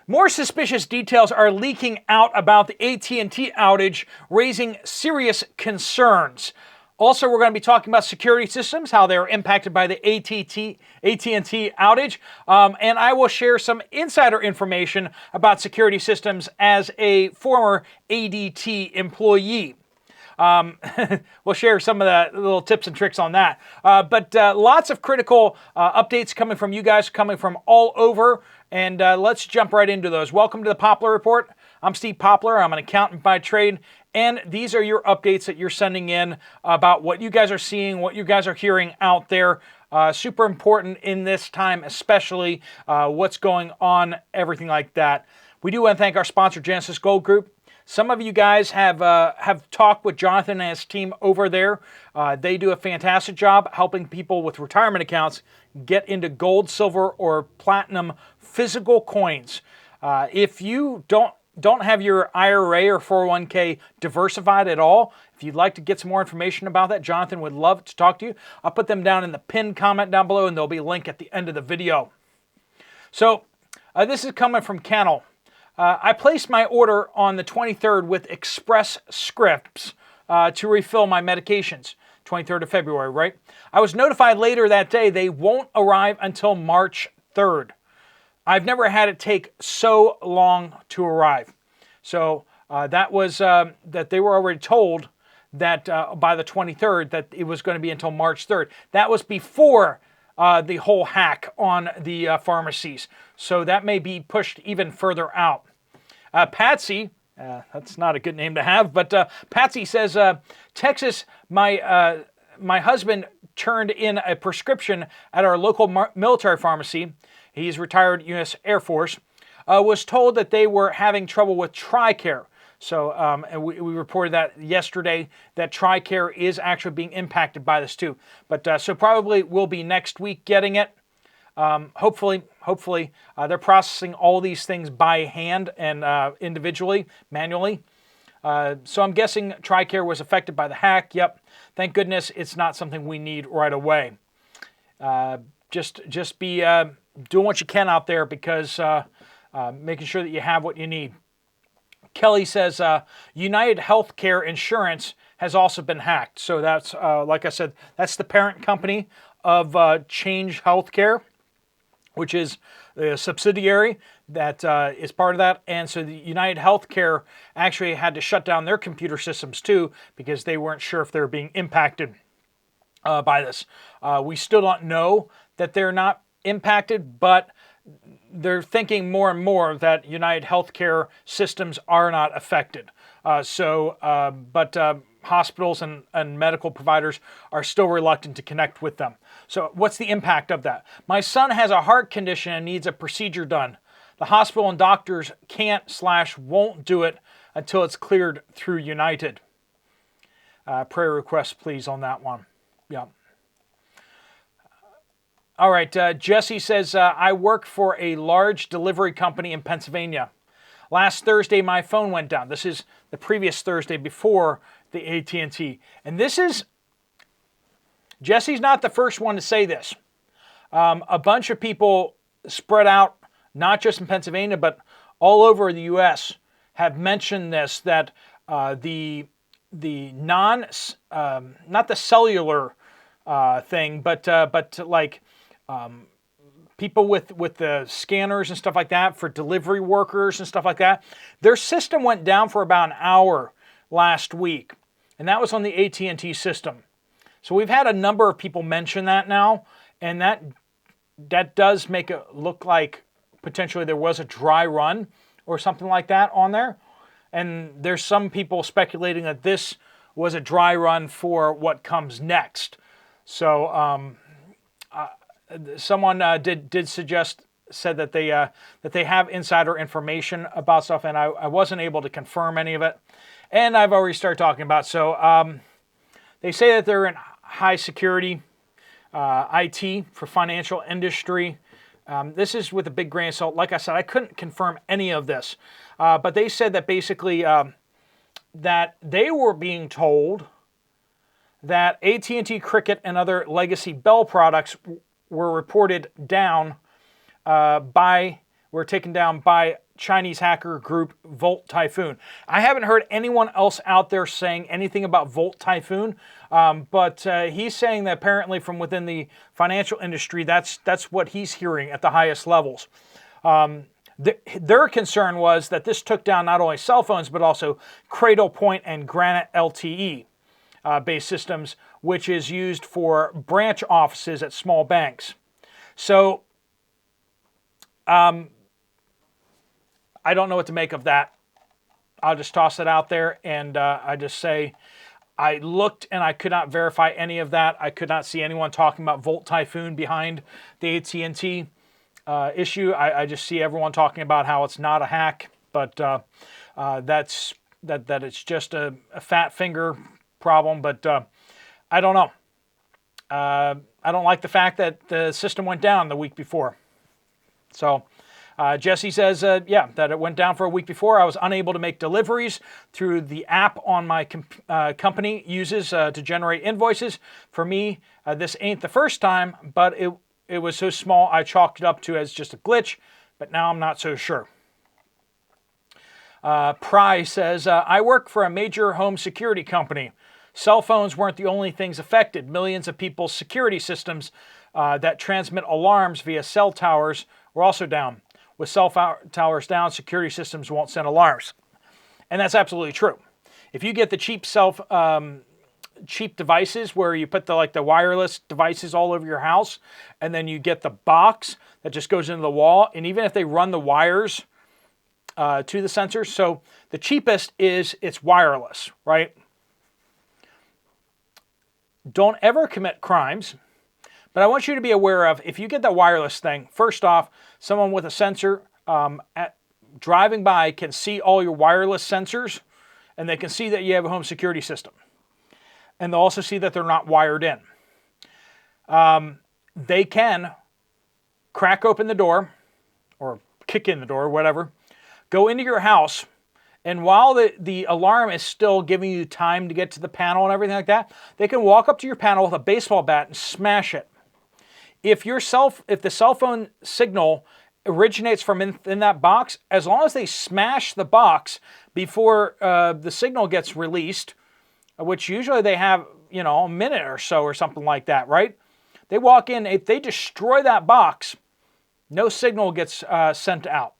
More suspicious details are leaking out about the AT&T outage, raising serious concerns. Also, we're going to be talking about security systems, how they're impacted by the AT&T outage, and I will share some insider information about security systems as a former ADT employee. We'll share some of the little tips and tricks on that. But lots of critical updates coming from you guys, coming from all over. And let's jump right into those. Welcome to the Poplar Report. I'm Steve Poplar. I'm an accountant by trade. And these are your updates that you're sending in about what you guys are seeing, what you guys are hearing out there. Super important in this time, especially what's going on, everything like that. We do want to thank our sponsor, Genesis Gold Group. Some of you guys have talked with Jonathan and his team over there. They do a fantastic job helping people with retirement accounts get into gold, silver, or platinum physical coins. If you don't have your IRA or 401k diversified at all, if you'd like to get some more information about that, Jonathan would love to talk to you. I'll put them down in the pinned comment down below, and there'll be a link at the end of the video. So this is coming from Kennel. I placed my order on the 23rd with Express Scripts to refill my medications. 23rd of February, right? I was notified later that day they won't arrive until March 3rd. I've never had it take so long to arrive. So that was that they were already told that by the 23rd that it was going to be until March 3rd. That was before the whole hack on the pharmacies. So that may be pushed even further out. Patsy, that's not a good name to have, but Patsy says, Texas, my husband turned in a prescription at our local military pharmacy. He's retired U.S. Air Force. Was told that they were having trouble with TRICARE. So and we reported that yesterday, that TRICARE is actually being impacted by this too. But so probably we'll be next week getting it. Hopefully, they're processing all these things by hand and individually, manually. So I'm guessing TRICARE was affected by the hack. Yep. Thank goodness it's not something we need right away. Just be doing what you can out there, because making sure that you have what you need. Kelly says United Healthcare Insurance has also been hacked. So that's, like I said, that's the parent company of Change Healthcare, which is the subsidiary that is part of that. And so the United Healthcare actually had to shut down their computer systems too, because they weren't sure if they were being impacted by this. We still don't know that they're not impacted, but they're thinking more and more that United Healthcare systems are not affected. But hospitals and medical providers are still reluctant to connect with them. So what's the impact of that? My son has a heart condition and needs a procedure done. The hospital and doctors can't/won't do it until it's cleared through United. Prayer request, please, on that one. Yeah. All right, Jesse says, I work for a large delivery company in Pennsylvania. Last Thursday, my phone went down. This is the previous Thursday before the AT&T. And this is, Jesse's not the first one to say this. A bunch of people spread out, not just in Pennsylvania, but all over the U.S. have mentioned this, that the not the cellular thing, but like people with the scanners and stuff like that for delivery workers and stuff like that, their system went down for about an hour last week, and that was on the AT&T system. So we've had a number of people mention that now, and that does make it look like potentially there was a dry run or something like that on there. And there's some people speculating that this was a dry run for what comes next. So someone said that they have insider information about stuff, and I wasn't able to confirm any of it. And I've already started talking about. So they say that they're in high security IT for financial industry. This is with a big grain of salt. Like I said, I couldn't confirm any of this. But they said that basically that they were being told that AT&T Cricket and other legacy Bell products were reported down were taken down by Chinese hacker group Volt Typhoon. I haven't heard anyone else out there saying anything about Volt Typhoon, but he's saying that apparently from within the financial industry, that's what he's hearing at the highest levels. Their concern was that this took down not only cell phones, but also Cradle Point and Granite LTE based systems, which is used for branch offices at small banks. So I don't know what to make of that. I'll just toss it out there, and I just say I looked and I could not verify any of that. I could not see anyone talking about Volt Typhoon behind the AT&T issue. I just see everyone talking about how it's not a hack, but that it's just a fat finger problem. But I don't know. I don't like the fact that the system went down the week before. So Jesse says, that it went down for a week before. I was unable to make deliveries through the app on my company uses to generate invoices. For me, this ain't the first time, but it was so small I chalked it up to as just a glitch, but now I'm not so sure. Pry says, I work for a major home security company. Cell phones weren't the only things affected. Millions of people's security systems that transmit alarms via cell towers were also down. With cell towers down, security systems won't send alarms. And that's absolutely true. If you get the cheap devices where you put the wireless devices all over your house, and then you get the box that just goes into the wall, and even if they run the wires to the sensors, so the cheapest is it's wireless, right? Don't ever commit crimes, but I want you to be aware of, if you get that wireless thing, first off, someone with a sensor driving by can see all your wireless sensors, and they can see that you have a home security system. And they'll also see that they're not wired in. They can crack open the door, or kick in the door, whatever, go into your house, and while the alarm is still giving you time to get to the panel and everything like that, they can walk up to your panel with a baseball bat and smash it. If the cell phone signal originates from in that box, as long as they smash the box before the signal gets released, which usually they have, a minute or so or something like that, right? They walk in, if they destroy that box, no signal gets sent out.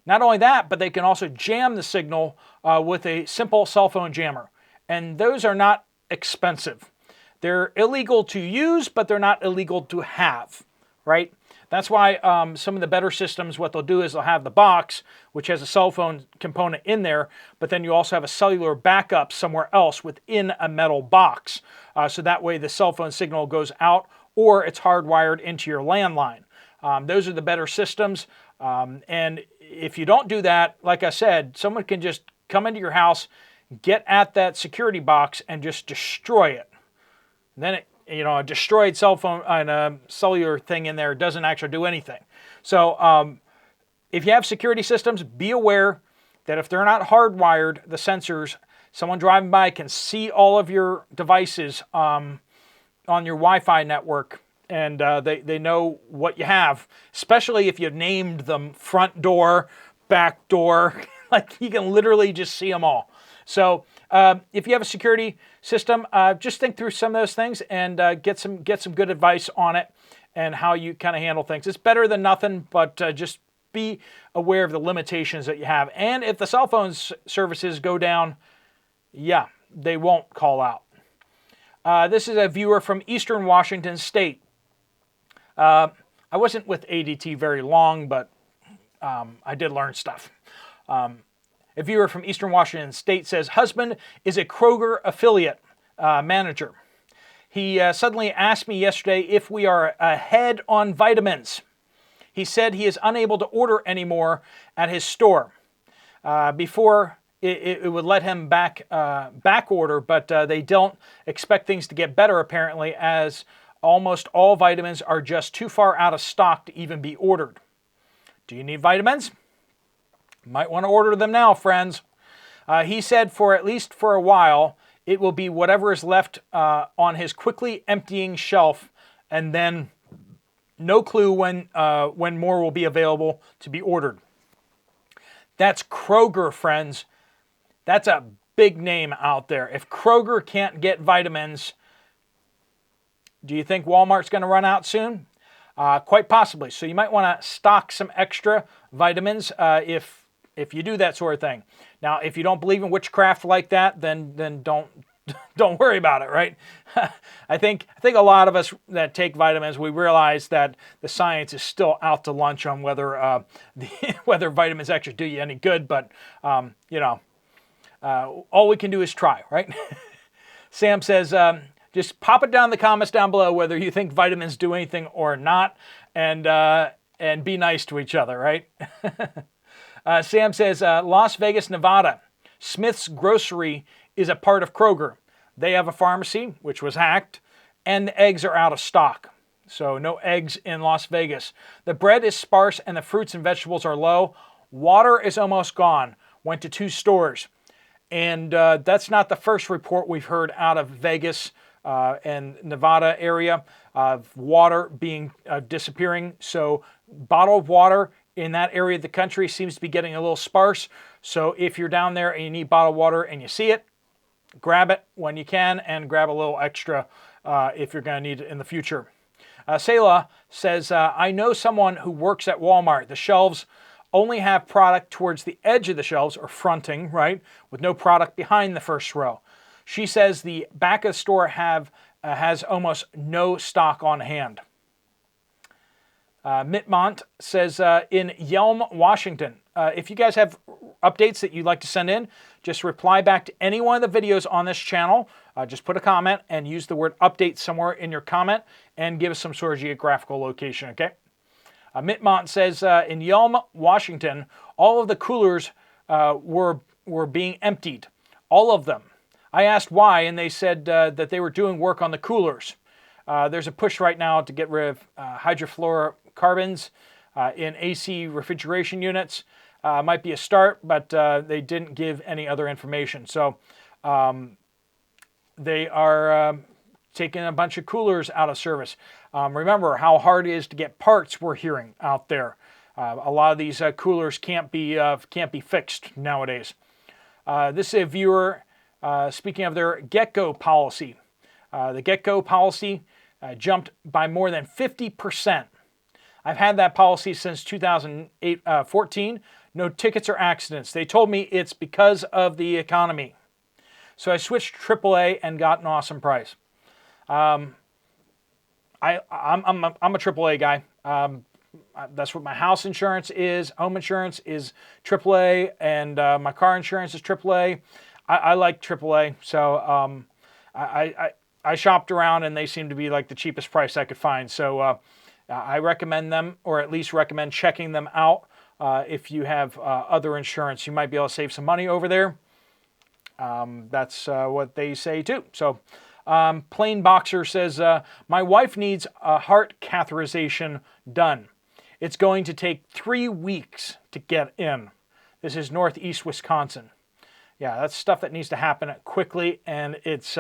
Not only that, but they can also jam the signal with a simple cell phone jammer. And those are not expensive. They're illegal to use, but they're not illegal to have, right? That's why some of the better systems, what they'll do is they'll have the box, which has a cell phone component in there, but then you also have a cellular backup somewhere else within a metal box. So that way the cell phone signal goes out, or it's hardwired into your landline. Those are the better systems. And if you don't do that, like I said, someone can just come into your house, get at that security box, and just destroy it. And then a destroyed cell phone and a cellular thing in there doesn't actually do anything. So if you have security systems, be aware that if they're not hardwired, the sensors, someone driving by can see all of your devices on your Wi-Fi network, and they know what you have, especially if you've named them front door, back door. Like, you can literally just see them all. So if you have a security system, just think through some of those things and get some good advice on it and how you kind of handle things. It's better than nothing, but just be aware of the limitations that you have. And if the cell phone services go down, they won't call out. This is a viewer from Eastern Washington State. I wasn't with ADT very long, but I did learn stuff. A viewer from Eastern Washington State says, husband is a Kroger affiliate manager. He suddenly asked me yesterday if we are ahead on vitamins. He said he is unable to order anymore at his store. Before, it would let him back order, but they don't expect things to get better, apparently, as almost all vitamins are just too far out of stock to even be ordered. Do you need vitamins? Might want to order them now, friends. He said at least for a while, it will be whatever is left on his quickly emptying shelf, and then no clue when more will be available to be ordered. That's Kroger, friends. That's a big name out there. If Kroger can't get vitamins, do you think Walmart's going to run out soon? Quite possibly. So you might want to stock some extra vitamins if you do that sort of thing. Now, if you don't believe in witchcraft like that, then don't worry about it, right? I think a lot of us that take vitamins, we realize that the science is still out to lunch on whether whether vitamins actually do you any good. But all we can do is try, right? Sam says, just pop it down in the comments down below whether you think vitamins do anything or not, and be nice to each other, right? Sam says, Las Vegas, Nevada, Smith's Grocery is a part of Kroger. They have a pharmacy, which was hacked, and the eggs are out of stock. So no eggs in Las Vegas. The bread is sparse and the fruits and vegetables are low. Water is almost gone. Went to 2 stores. And that's not the first report we've heard out of Vegas and Nevada area of water being disappearing. So bottled water in that area of the country seems to be getting a little sparse. So if you're down there and you need bottled water and you see it, grab it when you can and grab a little extra if you're going to need it in the future. Selah says, I know someone who works at Walmart. The shelves only have product towards the edge of the shelves, or fronting, right, with no product behind the first row. She says the back of the store has almost no stock on hand. Mitmont says, in Yelm, Washington, if you guys have updates that you'd like to send in, just reply back to any one of the videos on this channel. Just put a comment and use the word update somewhere in your comment and give us some sort of geographical location, okay? Mitmont says, in Yelm, Washington, all of the coolers were being emptied. All of them. I asked why, and they said that they were doing work on the coolers. There's a push right now to get rid of hydrofluorocarbons in AC refrigeration units. Might be a start, but they didn't give any other information. So they are taking a bunch of coolers out of service. Remember how hard it is to get parts, we're hearing out there. A lot of these coolers can't be fixed nowadays. This is a viewer speaking of their get-go policy. The get-go policy jumped by more than 50%. I've had that policy since 2014. No tickets or accidents. They told me it's because of the economy. So I switched to AAA and got an awesome price. I'm a AAA guy. That's what my house insurance is. Home insurance is AAA, and my car insurance is AAA. I like AAA, so I shopped around, and they seem to be like the cheapest price I could find. So I recommend them, or at least recommend checking them out. If you have other insurance, you might be able to save some money over there. That's what they say too. So Plain Boxer says, my wife needs a heart catheterization done. It's going to take 3 weeks to get in. This is Northeast Wisconsin. Yeah, that's stuff that needs to happen quickly, and it's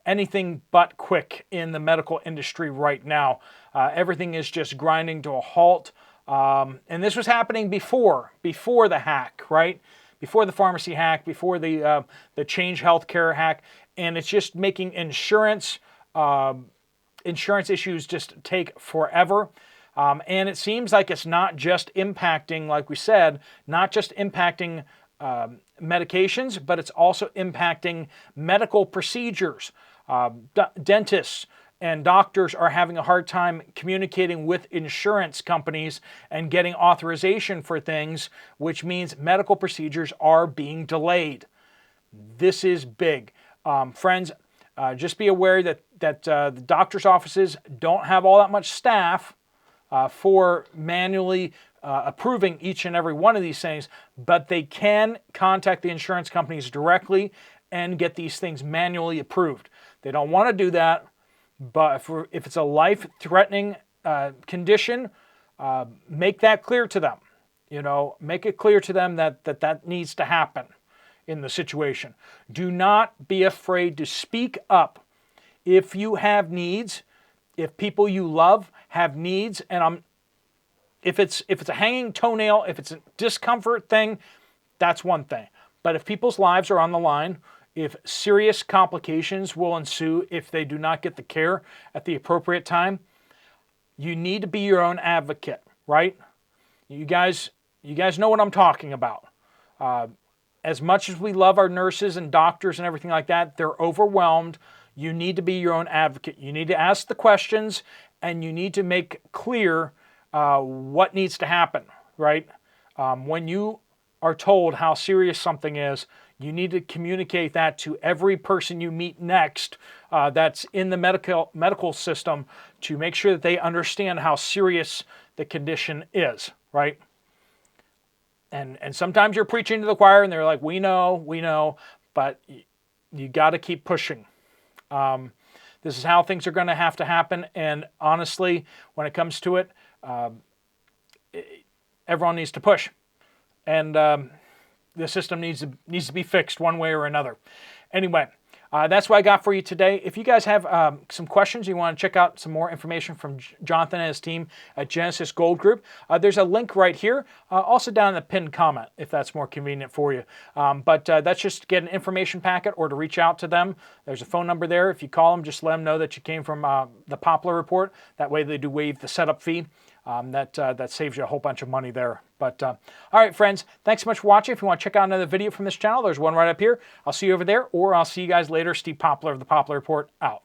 anything but quick in the medical industry right now. Everything is just grinding to a halt. And this was happening before the hack, right? Before the pharmacy hack, before the Change Healthcare hack, and it's just making insurance issues just take forever. And it seems like it's not just impacting, like we said, not just impacting medications, but it's also impacting medical procedures. Dentists and doctors are having a hard time communicating with insurance companies and getting authorization for things, which means medical procedures are being delayed. This is big. Friends, just be aware that the doctor's offices don't have all that much staff for manually approving each and every one of these things, but they can contact the insurance companies directly and get these things manually approved. They don't want to do that, but if it's a life-threatening condition, make that clear to them. Make it clear to them that needs to happen in the situation. Do not be afraid to speak up if you have needs, if people you love have needs, and if it's a hanging toenail, if it's a discomfort thing, that's one thing. But if people's lives are on the line, if serious complications will ensue if they do not get the care at the appropriate time, you need to be your own advocate, right? You guys know what I'm talking about. As much as we love our nurses and doctors and everything like that, they're overwhelmed. You need to be your own advocate. You need to ask the questions, and you need to make clear what needs to happen, right? When you are told how serious something is, you need to communicate that to every person you meet next that's in the medical system to make sure that they understand how serious the condition is, right? And sometimes you're preaching to the choir and they're like, we know, but you got to keep pushing. This is how things are going to happen. And honestly, when it comes to it, everyone needs to push. And the system needs to be fixed one way or another. Anyway, that's what I got for you today. If you guys have some questions, you want to check out some more information from Jonathan and his team at Genesis Gold Group, there's a link right here, also down in the pinned comment, if that's more convenient for you. But that's just to get an information packet or to reach out to them. There's a phone number there. If you call them, just let them know that you came from the Poplar report. That way they do waive the setup fee. That saves you a whole bunch of money there. But all right, friends, thanks so much for watching. If you want to check out another video from this channel, there's one right up here. I'll see you over there, or I'll see you guys later. Steve Poplar of the Poplar Report, out.